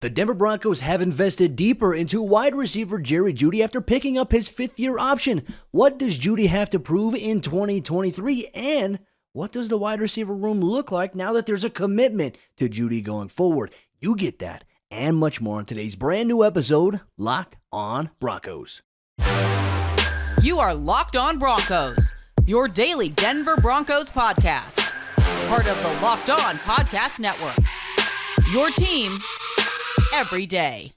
The Denver Broncos have invested deeper into wide receiver Jerry Jeudy after picking up his fifth-year option. What does Jeudy have to prove in 2023? And what does the wide receiver room look like now that there's a commitment to Jeudy going forward? You get that and much more on today's brand new episode, Locked On Broncos. You are Locked On Broncos, your daily Denver Broncos podcast. Part of the Locked On Podcast Network. Your team every day.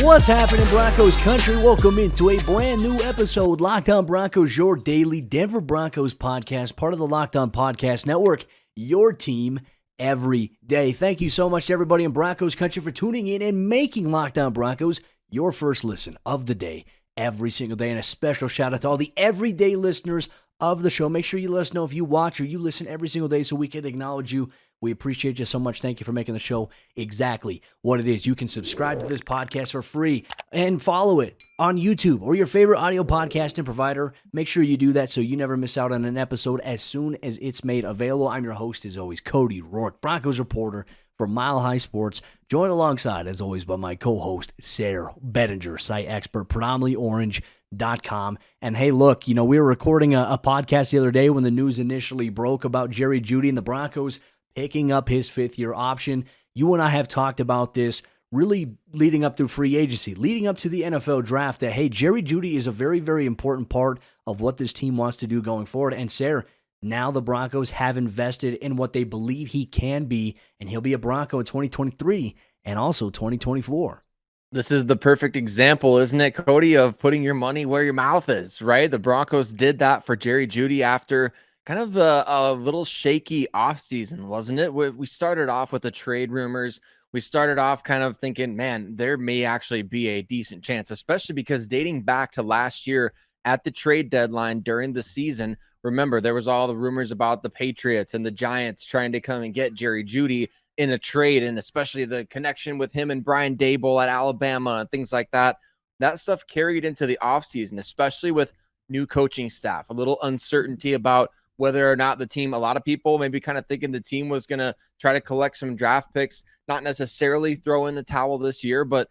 What's happening, Broncos country? Welcome into a brand new episode, Locked On Broncos, your daily Denver Broncos podcast, part of the Locked On Podcast Network, your team every day. Thank you so much to everybody in Broncos country for tuning in and making Locked On Broncos your first listen of the day every single day. And a special shout out to all the everyday listeners of the show. Make sure you let us know if you watch or you listen every single day so we can acknowledge you. We appreciate you so much. Thank you for making the show exactly what it is. You can subscribe to this podcast for free and follow it on YouTube or your favorite audio podcasting provider. Make sure you do that so you never miss out on an episode as soon as it's made available. I'm your host, as always, Cody Rourke, Broncos reporter for Mile High Sports. Joined alongside, as always, by my co-host, Sarah Bettinger, site expert, predominantly orange.com. And hey, look, we were recording a podcast the other day when the news initially broke about Jerry Jeudy and the Broncos picking up his fifth-year option. You and I have talked about this really leading up to free agency, leading up to the NFL draft, that, hey, Jerry Jeudy is a very, very important part of what this team wants to do going forward. And Sarah, now the Broncos have invested in what they believe he can be, and he'll be a Bronco in 2023 and also 2024. This is the perfect example, isn't it, Cody, of putting your money where your mouth is, right? The Broncos did that for Jerry Jeudy after kind of a little shaky offseason, wasn't it? We started off with the trade rumors. We started off kind of thinking, man, there may actually be a decent chance, especially because dating back to last year at the trade deadline during the season, remember, there was all the rumors about the Patriots and the Giants trying to come and get Jerry Jeudy in a trade, and especially the connection with him and Brian Daboll at Alabama and things like that. That stuff carried into the offseason, especially with new coaching staff, a little uncertainty about whether or not the team, a lot of people maybe kind of thinking the team was going to try to collect some draft picks, not necessarily throw in the towel this year, but,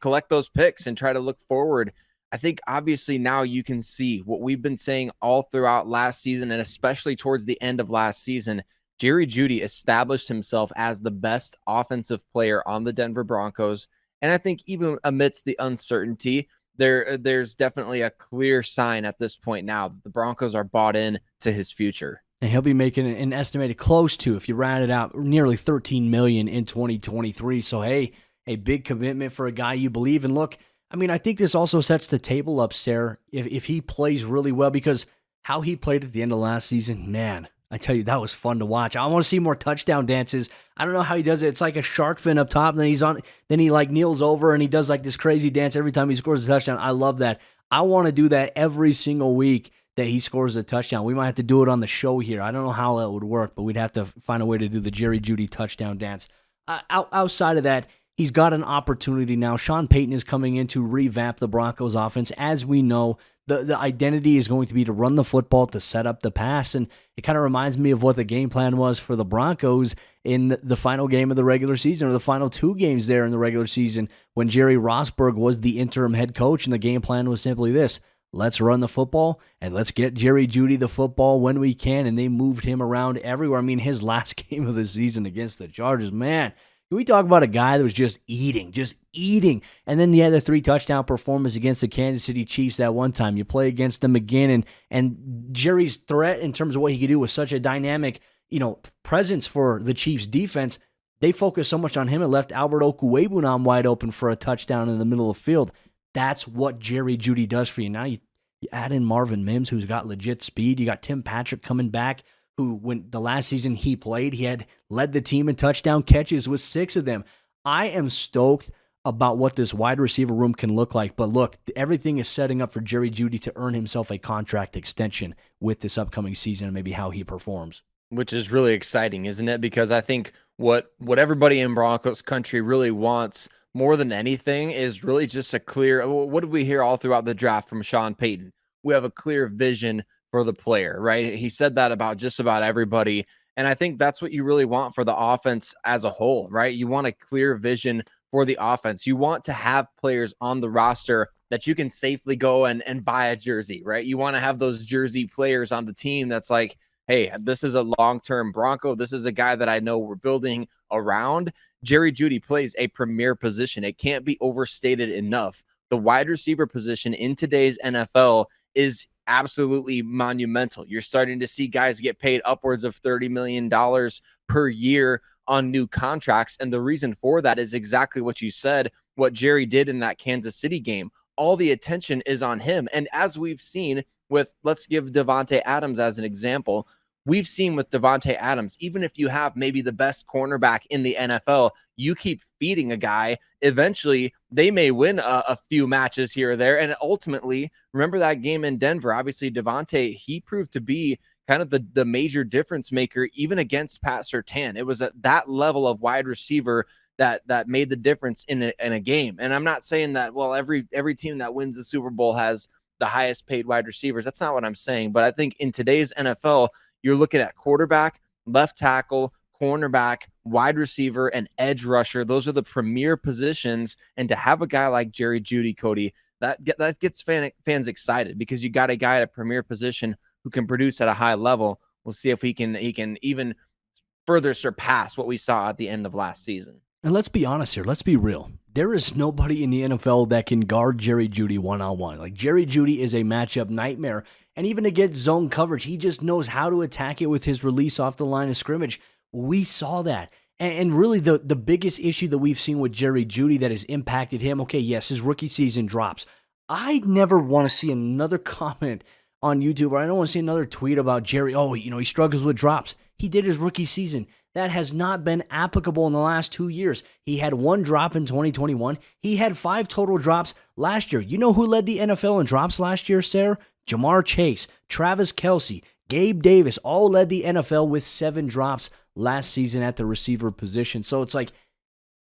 collect those picks and try to look forward. I think obviously now you can see what we've been saying all throughout last season, and especially towards the end of last season. Jerry Jeudy established himself as the best offensive player on the Denver Broncos. And I think even amidst the uncertainty, there's definitely a clear sign at this point now that the Broncos are bought in to his future. And he'll be making an estimated close to, if you round it out, nearly $13 million in 2023. So, hey, a big commitment for a guy you believe in. Look, I think this also sets the table up, Sarah, if he plays really well, because how he played at the end of last season, man, I tell you, that was fun to watch. I want to see more touchdown dances. I don't know how he does it. It's like a shark fin up top, and then he kneels over and he does this crazy dance every time he scores a touchdown. I love that. I want to do that every single week that he scores a touchdown. We might have to do it on the show here. I don't know how that would work, but we'd have to find a way to do the Jerry Jeudy touchdown dance. Outside of that, he's got an opportunity now. Sean Payton is coming in to revamp the Broncos offense. As we know, the identity is going to be to run the football, to set up the pass. And it kind of reminds me of what the game plan was for the Broncos in the final game of the regular season, or the final two games there in the regular season, when Jerry Rosburg was the interim head coach. And the game plan was simply this: let's run the football and let's get Jerry Jeudy the football when we can. And they moved him around everywhere. His last game of the season against the Chargers, man, can we talk about a guy that was just eating? And then you had the 3 touchdown performance against the Kansas City Chiefs that one time. You play against them again, and Jerry's threat in terms of what he could do was such a dynamic, presence for the Chiefs defense. They focused so much on him and left Albert Okwuegbunam wide open for a touchdown in the middle of the field. That's what Jerry Jeudy does for you. Now you add in Marvin Mims, who's got legit speed. You got Tim Patrick coming back, who, when the last season he played, he had led the team in touchdown catches with 6 of them. I am stoked about what this wide receiver room can look like. But look, everything is setting up for Jerry Jeudy to earn himself a contract extension with this upcoming season, and maybe how he performs. Which is really exciting, isn't it? Because I think what everybody in Broncos country really wants more than anything is really just a clear, what did we hear all throughout the draft from Sean Payton? We have a clear vision for the player, right? He said that about just about everybody. And I think that's what you really want for the offense as a whole, right? You want a clear vision for the offense. You want to have players on the roster that you can safely go and buy a jersey, right? You want to have those jersey players on the team that's like, hey, this is a long-term Bronco. This is a guy that I know we're building around. Jerry Jeudy plays a premier position. It can't be overstated enough. The wide receiver position in today's NFL is absolutely monumental. You're starting to see guys get paid upwards of $30 million per year on new contracts. And the reason for that is exactly what you said, what Jerry did in that Kansas City game. All the attention is on him. And as we've seen with, let's give Davante Adams as an example, we've seen with Davante Adams, even if you have maybe the best cornerback in the NFL, you keep feeding a guy, eventually they may win a few matches here or there. And ultimately, remember that game in Denver, obviously Davante, he proved to be kind of the major difference maker, even against Pat Surtain. It was at that level of wide receiver that made the difference in a game. And I'm not saying that, well, every team that wins the Super Bowl has the highest paid wide receivers. That's not what I'm saying. But I think in today's NFL, you're looking at quarterback, left tackle, cornerback, wide receiver, and edge rusher. Those are the premier positions. And to have a guy like Jerry Jeudy, Cody, that gets fans excited, because you got a guy at a premier position who can produce at a high level. We'll see if he can even further surpass what we saw at the end of last season. And let's be honest here. Let's be real. There is nobody in the NFL that can guard Jerry Jeudy one-on-one. Like, Jerry Jeudy is a matchup nightmare. And even against zone coverage, he just knows how to attack it with his release off the line of scrimmage. We saw that. And really the biggest issue that we've seen with Jerry Jeudy that has impacted him, okay, yes, his rookie season drops. I never want to see another comment on YouTube, or I don't want to see another tweet about Jerry, he struggles with drops. He did his rookie season. That has not been applicable in the last 2 years. He had 1 drop in 2021. He had 5 total drops last year. You know who led the NFL in drops last year, Sarah? Jamar Chase, Travis Kelce, Gabe Davis all led the NFL with 7 drops last season at the receiver position. So it's like,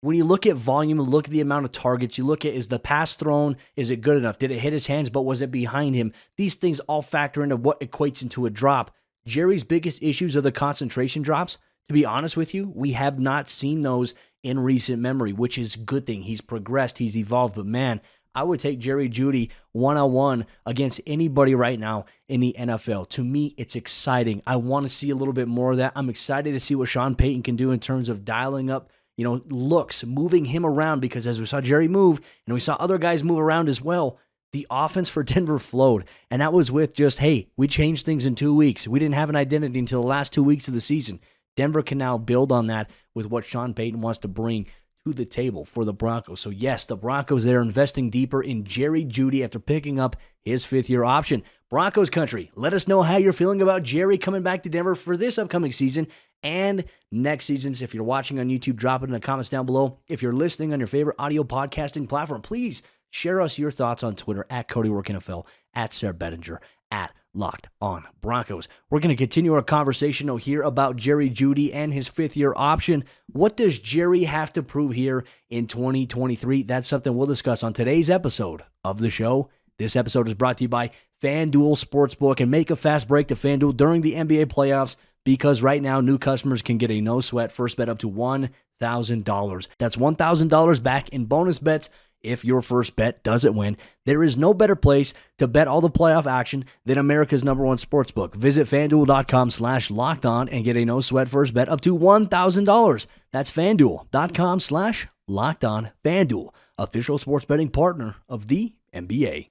when you look at volume, look at the amount of targets, you look at, is the pass thrown, is it good enough? Did it hit his hands, but was it behind him? These things all factor into what equates into a drop. Jerry's biggest issues are the concentration drops. To be honest with you, we have not seen those in recent memory, which is a good thing. He's progressed, he's evolved, but man, I would take Jerry Jeudy one-on-one against anybody right now in the NFL. To me, it's exciting. I want to see a little bit more of that. I'm excited to see what Sean Payton can do in terms of dialing up, looks, moving him around, because as we saw Jerry move, and we saw other guys move around as well, the offense for Denver flowed. And that was with just, hey, we changed things in 2 weeks. We didn't have an identity until the last 2 weeks of the season. Denver can now build on that with what Sean Payton wants to bring to the table for the Broncos. So yes, the Broncos, they're investing deeper in Jerry Jeudy after picking up his 5th-year option. Broncos country, let us know how you're feeling about Jerry coming back to Denver for this upcoming season and next seasons. If you're watching on YouTube, drop it in the comments down below. If you're listening on your favorite audio podcasting platform, please share us your thoughts on Twitter at CodyWorkNFL, at Sarah Bettinger, at Locked On Broncos. We're going to continue our conversation here about Jerry Jeudy and his 5th-year option. What does Jerry have to prove here in 2023? That's something we'll discuss on today's episode of the show. This episode is brought to you by FanDuel Sportsbook, and make a fast break to FanDuel during the NBA playoffs, because right now new customers can get a no-sweat first bet up to $1,000. That's $1,000 back in bonus bets if your first bet doesn't win. There is no better place to bet all the playoff action than America's #1 sportsbook. Visit FanDuel.com/lockedon and get a no-sweat first bet up to $1,000. That's FanDuel.com/lockedon. FanDuel, official sports betting partner of the NBA.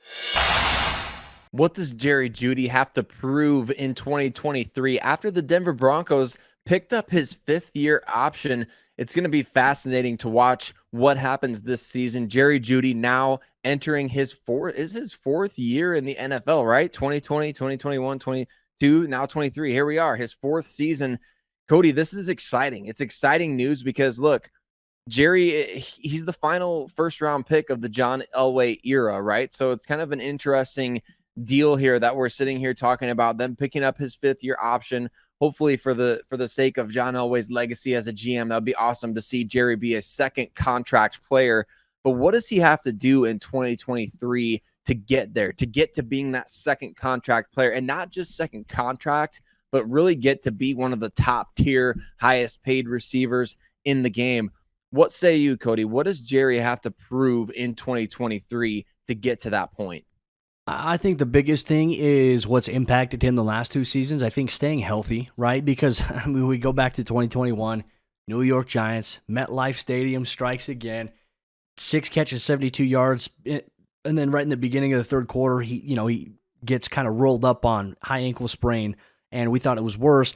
What does Jerry Jeudy have to prove in 2023 after the Denver Broncos picked up his 5th-year option? It's going to be fascinating to watch what happens this season. Jerry Jeudy now entering his 4th year in the NFL, right? 2020, 2021, 22, now 23. Here we are, his 4th season. Cody, this is exciting. It's exciting news because, look, Jerry, he's the final first-round pick of the John Elway era, right? So it's kind of an interesting deal here that we're sitting here talking about them picking up his 5th-year option. Hopefully for the sake of John Elway's legacy as a GM, that would be awesome to see Jerry be a second contract player. But what does he have to do in 2023 to get there, to get to being that second contract player? And not just second contract, but really get to be one of the top tier, highest paid receivers in the game. What say you, Cody? What does Jerry have to prove in 2023 to get to that point? I think the biggest thing is what's impacted him the last 2 seasons. I think staying healthy, right? Because I mean, we go back to 2021, New York Giants, MetLife Stadium strikes again, 6 catches, 72 yards, and then right in the beginning of the third quarter, he gets kind of rolled up on high ankle sprain, and we thought it was worse.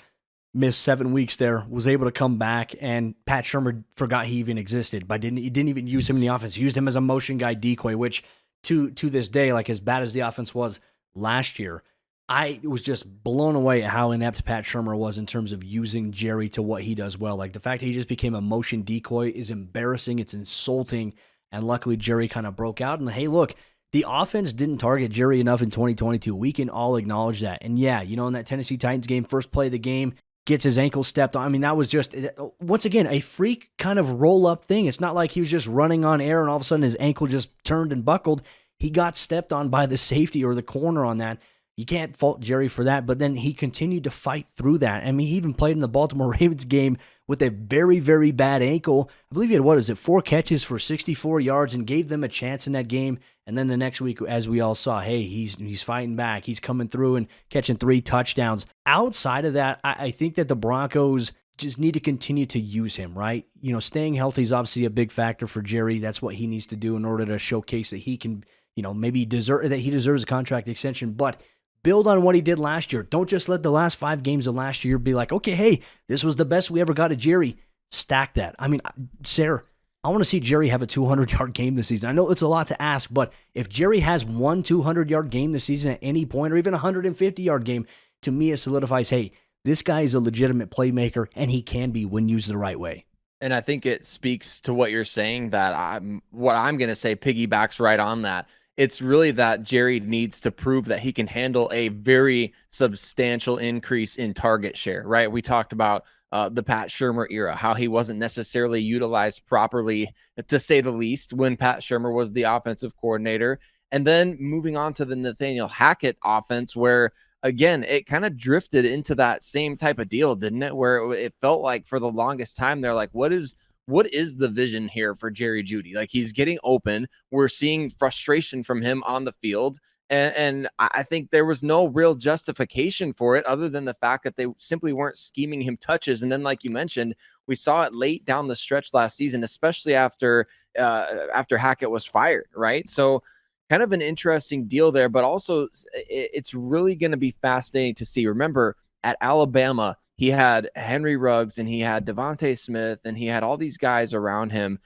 Missed 7 weeks there, was able to come back, and Pat Shurmur forgot he even existed, but he didn't even use him in the offense. He used him as a motion guy decoy, which to this day, like as bad as the offense was last year, I was just blown away at how inept Pat Shurmur was in terms of using Jerry to what he does well. Like the fact that he just became a motion decoy is embarrassing. It's insulting. And luckily Jerry kind of broke out. And hey, look, the offense didn't target Jerry enough in 2022. We can all acknowledge that. And yeah, in that Tennessee Titans game, first play of the game, gets his ankle stepped on. I mean, that was just, once again, a freak kind of roll-up thing. It's not like he was just running on air and all of a sudden his ankle just turned and buckled. He got stepped on by the safety or the corner on that. You can't fault Jerry for that, but then he continued to fight through that. I mean, he even played in the Baltimore Ravens game with a very, very bad ankle. I believe he had, 4 catches for 64 yards and gave them a chance in that game. And then the next week, as we all saw, hey, he's fighting back. He's coming through and catching 3 touchdowns. Outside of that, I think that the Broncos just need to continue to use him, right? Staying healthy is obviously a big factor for Jerry. That's what he needs to do in order to showcase that he can, maybe he deserves a contract extension, but build on what he did last year. Don't just let the last 5 games of last year be like, okay, hey, this was the best we ever got at Jerry. Stack that. I mean, Sarah, I want to see Jerry have a 200-yard game this season. I know it's a lot to ask, but if Jerry has one 200-yard game this season at any point, or even a 150-yard game, to me it solidifies, hey, this guy is a legitimate playmaker, and he can be when used the right way. And I think it speaks to what you're saying that what I'm going to say piggybacks right on that. It's really that Jerry needs to prove that he can handle a very substantial increase in target share, right? We talked about the Pat Shurmur era, how he wasn't necessarily utilized properly, to say the least, when Pat Shurmur was the offensive coordinator. And then moving on to the Nathaniel Hackett offense, where, again, it kind of drifted into that same type of deal, didn't it? Where it felt like for the longest time, they're like, what is the vision here for Jerry Jeudy? Like, he's getting open. We're seeing frustration from him on the field. And I think there was no real justification for it other than the fact that they simply weren't scheming him touches. And then, like you mentioned, we saw it late down the stretch last season, especially after Hackett was fired, right? So kind of an interesting deal there, but also it's really going to be fascinating to see. Remember, at Alabama, he had Henry Ruggs and he had Devontae Smith and he had all these guys around him.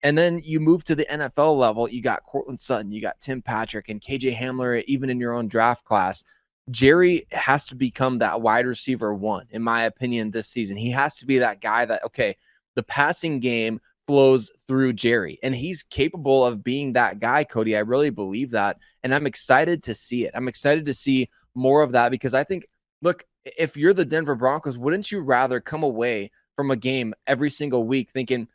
And then you move to the NFL level, you got Cortland Sutton, you got Tim Patrick and KJ Hamler, even in your own draft class. Jerry has to become that wide receiver 1, in my opinion, this season. He has to be that guy that, okay, the passing game flows through Jerry, and he's capable of being that guy, Cody. I really believe that, and I'm excited to see it. I'm excited to see more of that because I think, look, if you're the Denver Broncos, wouldn't you rather come away from a game every single week thinking,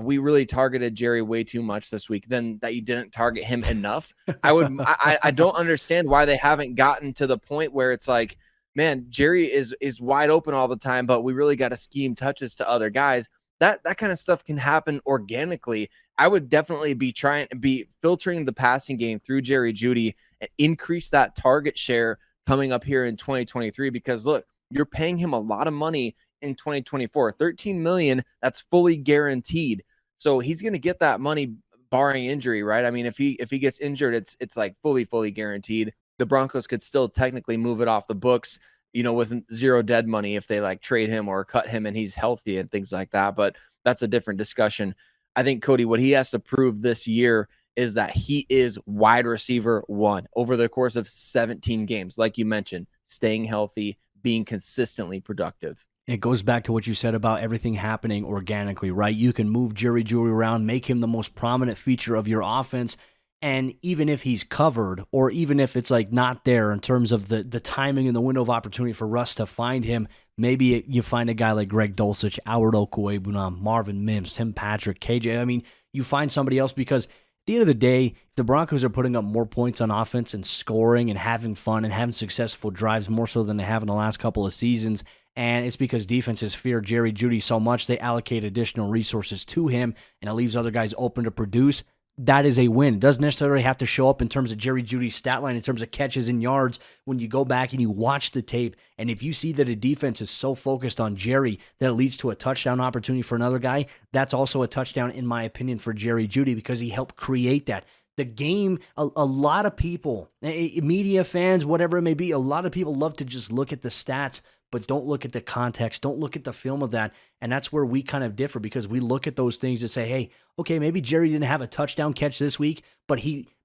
we really targeted Jerry way too much this week, than that you didn't target him enough? I don't understand why they haven't gotten to the point where it's like, man, Jerry is wide open all the time, but we really got to scheme touches to other guys. That kind of stuff can happen organically. I would definitely be filtering the passing game through Jerry Jeudy and increase that target share coming up here in 2023, because look, you're paying him a lot of money in 2024, $13 million. That's fully guaranteed. So he's going to get that money barring injury, right? I mean, if he gets injured, it's like fully guaranteed. The Broncos could still technically move it off the books, with 0 dead money if they like trade him or cut him and he's healthy and things like that. But that's a different discussion. I think, Cody, what he has to prove this year is that he is wide receiver 1 over the course of 17 games. Like you mentioned, staying healthy, being consistently productive. It goes back to what you said about everything happening organically, right? You can move Jerry Jeudy around, make him the most prominent feature of your offense, and even if he's covered, or even if it's like not there in terms of the timing and the window of opportunity for Russ to find him, maybe you find a guy like Greg Dulcich, Howard Okwuegbunam, Marvin Mims, Tim Patrick, KJ. I mean, you find somebody else, because at the end of the day, if the Broncos are putting up more points on offense and scoring and having fun and having successful drives more so than they have in the last couple of seasons, and it's because defenses fear Jerry Jeudy so much they allocate additional resources to him, and it leaves other guys open to produce, that is a win. It doesn't necessarily have to show up in terms of Jerry Jeudy's stat line, in terms of catches and yards when you go back and you watch the tape. And if you see that a defense is so focused on Jerry that it leads to a touchdown opportunity for another guy, that's also a touchdown, in my opinion, for Jerry Jeudy because he helped create that. The game, a lot of people, media fans, whatever it may be, a lot of people love to just look at the stats, but don't look at the context, don't look at the film of that. And that's where we kind of differ because we look at those things and say, hey, okay, maybe Jerry didn't have a touchdown catch this week, but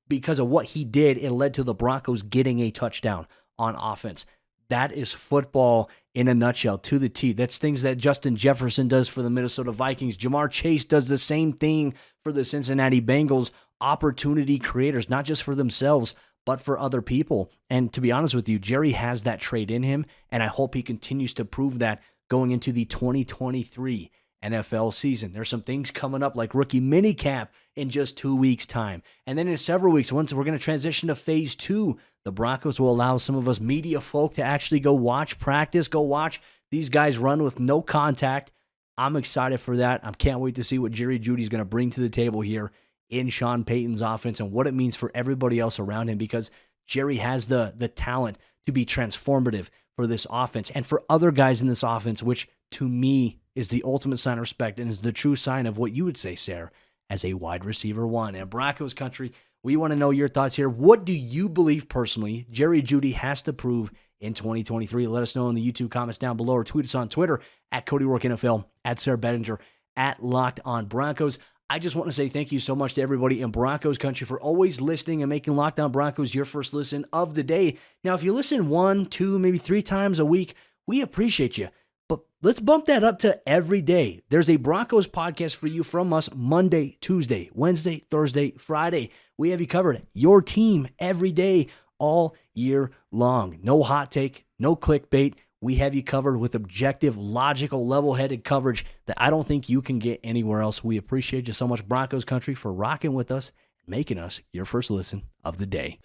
because of what he did, it led to the Broncos getting a touchdown on offense. That is football in a nutshell, to the T. That's things that Justin Jefferson does for the Minnesota Vikings. Jamar Chase does the same thing for the Cincinnati Bengals. Opportunity creators, not just for themselves, but for other people. And to be honest with you, Jerry has that trait in him, and I hope he continues to prove that going into the 2023 NFL season. There's some things coming up like rookie minicamp in just 2 weeks' time. And then in several weeks, once we're going to transition to phase 2, the Broncos will allow some of us media folk to actually go watch practice, go watch these guys run with no contact. I'm excited for that. I can't wait to see what Jerry Jeudy is going to bring to the table here in Sean Payton's offense and what it means for everybody else around him, because Jerry has the talent to be transformative for this offense and for other guys in this offense, which to me is the ultimate sign of respect and is the true sign of what you would say, Sarah, as a wide receiver one. And Broncos country, we want to know your thoughts here. What do you believe personally Jerry Jeudy has to prove in 2023? Let us know in the YouTube comments down below or tweet us on Twitter at Cody Rourke NFL, at Sarah Bettinger, at Locked On Broncos. I just want to say thank you so much to everybody in Broncos country for always listening and making Locked On Broncos your first listen of the day. Now, if you listen 1, 2, maybe 3 times a week, we appreciate you. But let's bump that up to every day. There's a Broncos podcast for you from us Monday, Tuesday, Wednesday, Thursday, Friday. We have you covered. Your team every day, all year long. No hot take, no clickbait. We have you covered with objective, logical, level-headed coverage that I don't think you can get anywhere else. We appreciate you so much, Broncos country, for rocking with us and making us your first listen of the day.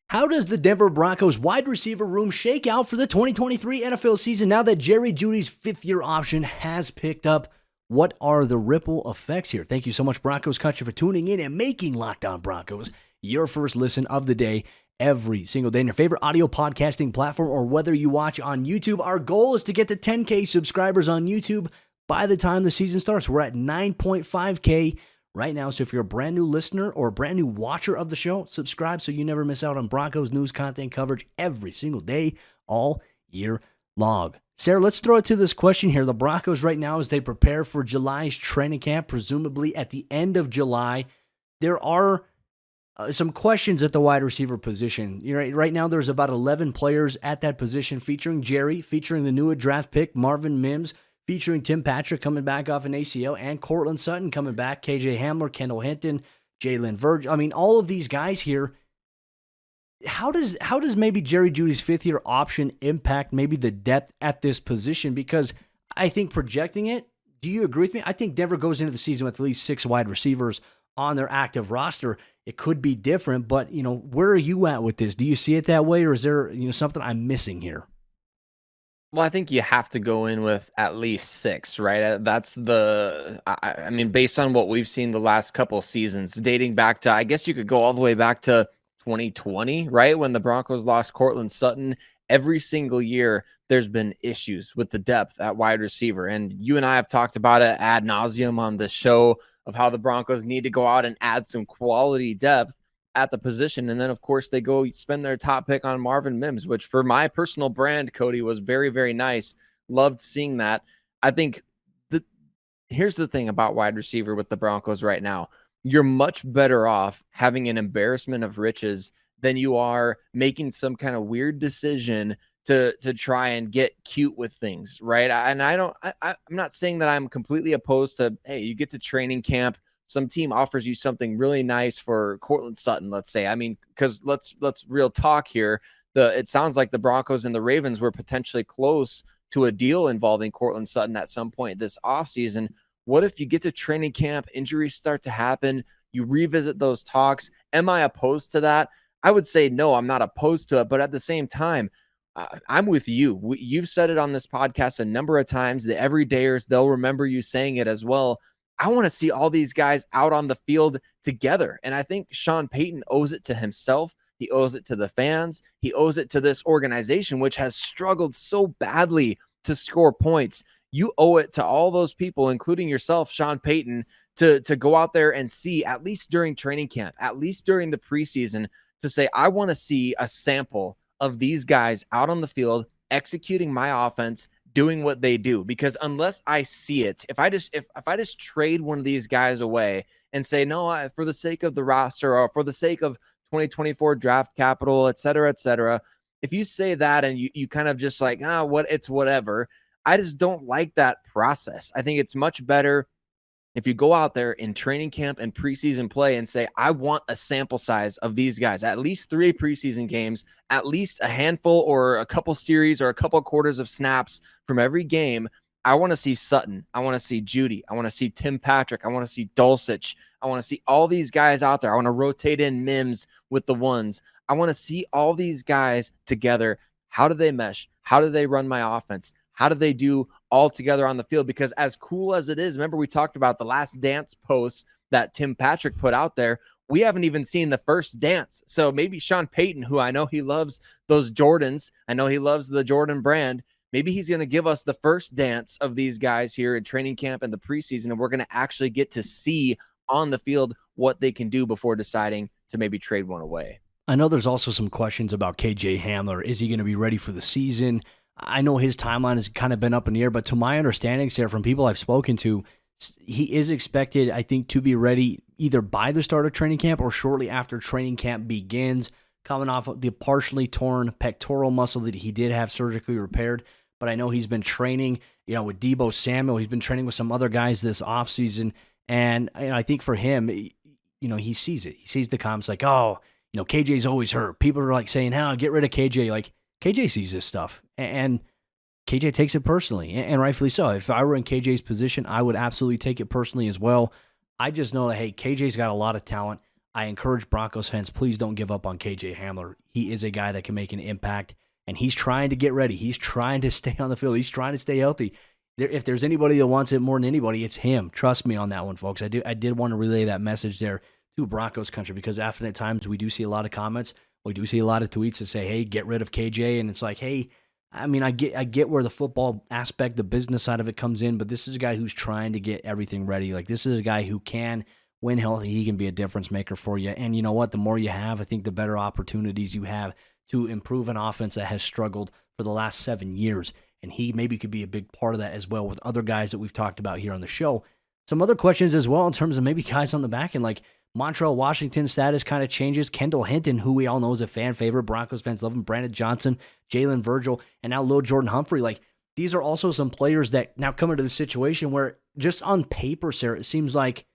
How does the Denver Broncos wide receiver room shake out for the 2023 NFL season now that Jerry Jeudy's fifth-year option has picked up? What are the ripple effects here? Thank you so much, Broncos country, for tuning in and making Locked On Broncos your first listen of the day every single day in your favorite audio podcasting platform or whether you watch on YouTube. Our goal is to get to 10K subscribers on YouTube by the time the season starts. We're at 9.5K right now. So if you're a brand new listener or a brand new watcher of the show, subscribe so you never miss out on Broncos news content coverage every single day, all year long. Sarah, let's throw it to this question here. The Broncos right now, as they prepare for July's training camp, presumably at the end of July, there are some questions at the wide receiver position. Right now, there's about 11 players at that position, featuring Jerry, featuring the new draft pick, Marvin Mims, featuring Tim Patrick coming back off an ACL, and Cortland Sutton coming back, KJ Hamler, Kendall Hinton, Jalen Virgil. I mean, all of these guys here. How does maybe Jerry Jeudy's fifth-year option impact maybe the depth at this position? Because I think projecting it, do you agree with me? I think Denver goes into the season with at least 6 wide receivers on their active roster. It could be different, but, where are you at with this? Do you see it that way, or is there, something I'm missing here? Well, I think you have to go in with at least 6, right? That's I mean, based on what we've seen the last couple seasons, dating back to, I guess you could go all the way back to 2020, right? When the Broncos lost Cortland Sutton. Every single year, there's been issues with the depth at wide receiver. And you and I have talked about it ad nauseum on this show of how the Broncos need to go out and add some quality depth at the position. And then, of course, they go spend their top pick on Marvin Mims, which for my personal brand, Cody, was very, very nice. Loved seeing that. I think here's the thing about wide receiver with the Broncos right now. You're much better off having an embarrassment of riches than you are making some kind of weird decision to try and get cute with things, right? I'm not saying that I'm completely opposed to, hey, you get to training camp, some team offers you something really nice for Cortland Sutton, let's say. I mean, because let's real talk here. It sounds like the Broncos and the Ravens were potentially close to a deal involving Cortland Sutton at some point this offseason. What if you get to training camp, injuries start to happen, You revisit those talks. Am I opposed to that? I would say no, I'm not opposed to it. But at the same time, I'm with you. You've said it on this podcast a number of times. The everydayers, they'll remember you saying it as well. I want to see all these guys out on the field together. And I think Sean Payton owes it to himself. He owes it to the fans. He owes it to this organization, which has struggled so badly to score points. You owe it to all those people, including yourself, Sean Payton, to go out there and see, at least during training camp, at least during the preseason, to say, I want to see a sample of these guys out on the field executing my offense, doing what they do. Because unless I see it, if I just trade one of these guys away and say, no, for the sake of the roster or for the sake of 2024 draft capital, et cetera, if you say that and you kind of just like, it's whatever, I just don't like that process. I think it's much better if you go out there in training camp and preseason play and say, I want a sample size of these guys, at least 3 preseason games, at least a handful or a couple series or a couple quarters of snaps from every game. I want to see Sutton. I want to see Jeudy. I want to see Tim Patrick. I want to see Dulcich. I want to see all these guys out there. I want to rotate in Mims with the ones. I want to see all these guys together. How do they mesh? How do they run my offense? How do they do all together on the field? Because as cool as it is, remember we talked about the last dance posts that Tim Patrick put out there. We haven't even seen the first dance. So maybe Sean Payton, who I know he loves those Jordans, I know he loves the Jordan brand, maybe he's going to give us the first dance of these guys here in training camp and the preseason, and we're going to actually get to see on the field what they can do before deciding to maybe trade one away. I know there's also some questions about KJ Hamler. Is he going to be ready for the season? I know his timeline has kind of been up in the air, but to my understanding, Sarah, from people I've spoken to, he is expected, I think, to be ready either by the start of training camp or shortly after training camp begins, coming off of the partially torn pectoral muscle that he did have surgically repaired. But I know he's been training, with Deebo Samuel. He's been training with some other guys this offseason. And I think for him, he sees it. He sees the comments like, KJ's always hurt. People are like saying, get rid of KJ. Like, KJ sees this stuff, and KJ takes it personally, and rightfully so. If I were in KJ's position, I would absolutely take it personally as well. I just know that, hey, KJ's got a lot of talent. I encourage Broncos fans, please don't give up on KJ Hamler. He is a guy that can make an impact, and he's trying to get ready. He's trying to stay on the field. He's trying to stay healthy. If there's anybody that wants it more than anybody, it's him. Trust me on that one, folks. I did want to relay that message there to Broncos country, because often at times we do see a lot of comments. We do see a lot of tweets that say, hey, get rid of KJ. And it's like, hey, I get where the football aspect, the business side of it comes in, but this is a guy who's trying to get everything ready. Like, this is a guy who can, when healthy, he can be a difference maker for you. And you know what? The more you have, I think the better opportunities you have to improve an offense that has struggled for the last 7 years. And he maybe could be a big part of that as well with other guys that we've talked about here on the show. Some other questions as well in terms of maybe guys on the back end, like Montreal Washington status kind of changes. Kendall Hinton, who we all know is a fan favorite. Broncos fans love him. Brandon Johnson, Jalen Virgil, and now Lil Jordan Humphrey. Like, these are also some players that now come into the situation where just on paper, Sarah, it seems like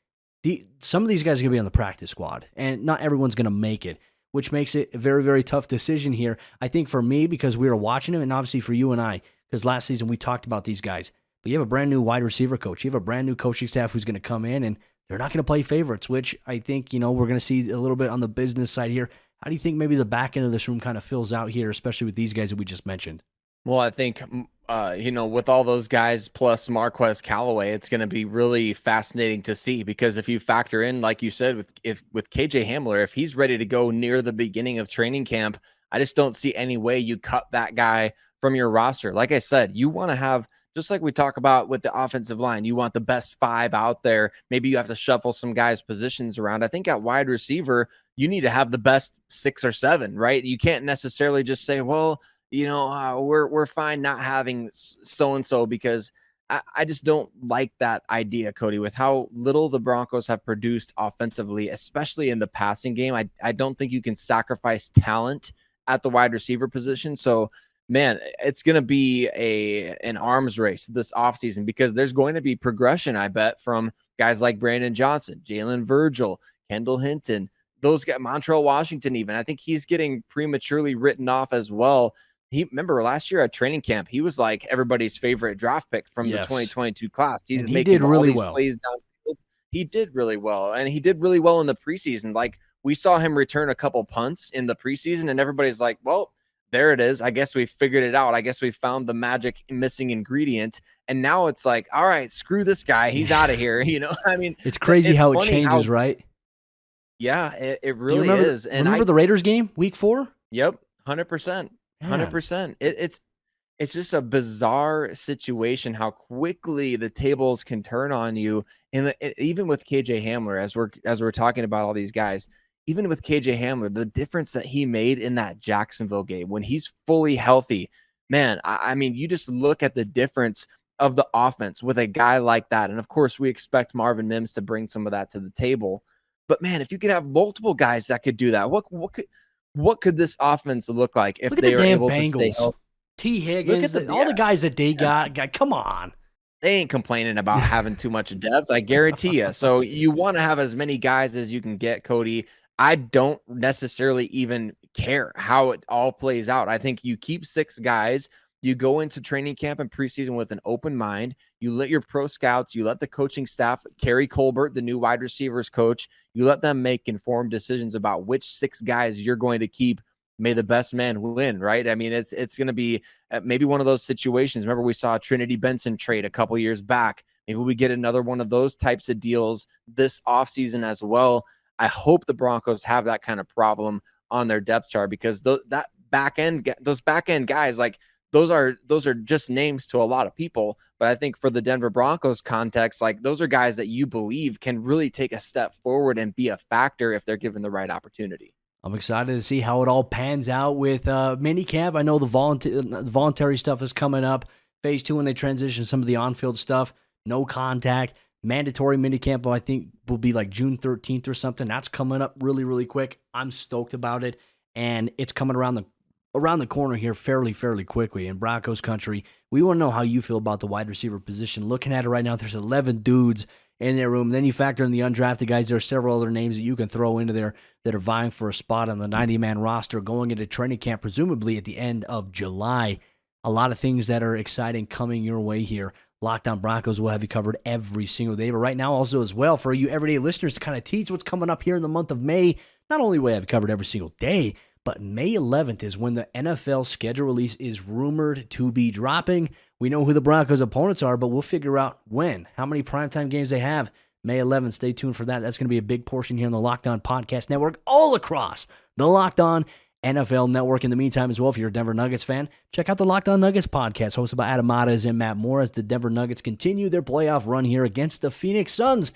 some of these guys are going to be on the practice squad, and not everyone's going to make it, which makes it a very, very tough decision here. I think for me, because we were watching him, and obviously for you and I, because last season we talked about these guys. But you have a brand new wide receiver coach. You have a brand new coaching staff who's going to come in, and they're not going to play favorites, which I think, we're going to see a little bit on the business side here. How do you think maybe the back end of this room kind of fills out here, especially with these guys that we just mentioned? Well, I think, with all those guys plus Marquez Callaway, it's going to be really fascinating to see, because if you factor in, like you said, with KJ Hamler, if he's ready to go near the beginning of training camp, I just don't see any way you cut that guy from your roster. Like I said, you want to have, just like we talk about with the offensive line, you want the best 5 out there. Maybe you have to shuffle some guys' positions around. I think at wide receiver, you need to have the best 6 or 7, right? You can't necessarily just say, well, we're fine not having so-and-so, because I just don't like that idea, Cody, with how little the Broncos have produced offensively, especially in the passing game. I don't think you can sacrifice talent at the wide receiver position. So, man, it's going to be an arms race this offseason, because there's going to be progression, I bet, from guys like Brandon Johnson, Jalen Virgil, Kendall Hinton, those guys, Montreal Washington even. I think he's getting prematurely written off as well. Remember last year at training camp, he was like everybody's favorite draft pick from the 2022 class. He did really well. Plays downfield. he did really well, and he did really well in the preseason. Like, we saw him return a couple punts in the preseason, and everybody's like, well, there it is. I guess we figured it out. I guess we found the magic missing ingredient. And now it's like, all right, screw this guy. He's out of here. I mean, It's crazy how it changes, right? Yeah, it Do you really remember, is. And remember the Raiders game, week 4? Yep, 100%. 100%. It's just a bizarre situation how quickly the tables can turn on you. And even with KJ Hamler, as we're talking about all these guys, even with KJ Hamler, the difference that he made in that Jacksonville game when he's fully healthy, man, I mean, you just look at the difference of the offense with a guy like that. And of course, we expect Marvin Mims to bring some of that to the table. But man, if you could have multiple guys that could do that, what could this offense look like if they are able to stay healthy? T. Higgins, all the guys that they got, come on. They ain't complaining about having too much depth, I guarantee you. So you want to have as many guys as you can get, Cody. I don't necessarily even care how it all plays out. I think you keep 6 guys. You go into training camp and preseason with an open mind. You let your pro scouts, you let the coaching staff, Kerry Colbert, the new wide receivers coach, you let them make informed decisions about which 6 guys you're going to keep. May the best man win, right? I mean, it's going to be maybe one of those situations. Remember, we saw a Trinity Benson trade a couple years back. Maybe we get another one of those types of deals this offseason as well. I hope the Broncos have that kind of problem on their depth chart, because those back end guys, like those are just names to a lot of people. But I think for the Denver Broncos context, like those are guys that you believe can really take a step forward and be a factor if they're given the right opportunity. I'm excited to see how it all pans out with minicamp. I know the voluntary stuff is coming up. Phase 2, when they transition some of the on-field stuff, no contact. Mandatory minicamp, I think, will be like June 13th or something. That's coming up really, really quick. I'm stoked about it, and it's coming around the corner here fairly quickly. In Broncos country, we want to know how you feel about the wide receiver position. Looking at it right now, there's 11 dudes in their room. Then you factor in the undrafted guys. There are several other names that you can throw into there that are vying for a spot on the 90-man roster going into training camp, presumably at the end of July. A lot of things that are exciting coming your way here. Locked On Broncos will have you covered every single day. But right now also as well, for you everyday listeners to kind of tease what's coming up here in the month of May, not only will we have you covered every single day, but May 11th is when the NFL schedule release is rumored to be dropping. We know who the Broncos' opponents are, but we'll figure out when, how many primetime games they have. May 11th, stay tuned for that. That's going to be a big portion here on the Locked On Podcast Network, all across the Locked On NFL Network. In the meantime as well, if you're a Denver Nuggets fan, check out the Locked On Nuggets podcast hosted by Adam Mares and Matt Moore as the Denver Nuggets continue their playoff run here against the Phoenix Suns.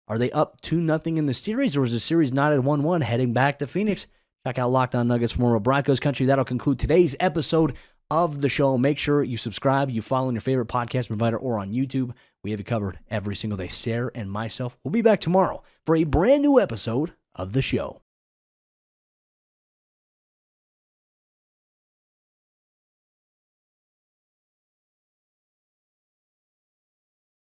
Are they up 2-0 in the series, or is the series not at 1-1 heading back to Phoenix? Check out Locked On Nuggets for more Broncos country. That'll conclude today's episode of the show. Make sure you subscribe, you follow on your favorite podcast provider or on YouTube. We have you covered every single day. Sarah and myself will be back tomorrow for a brand new episode of the show.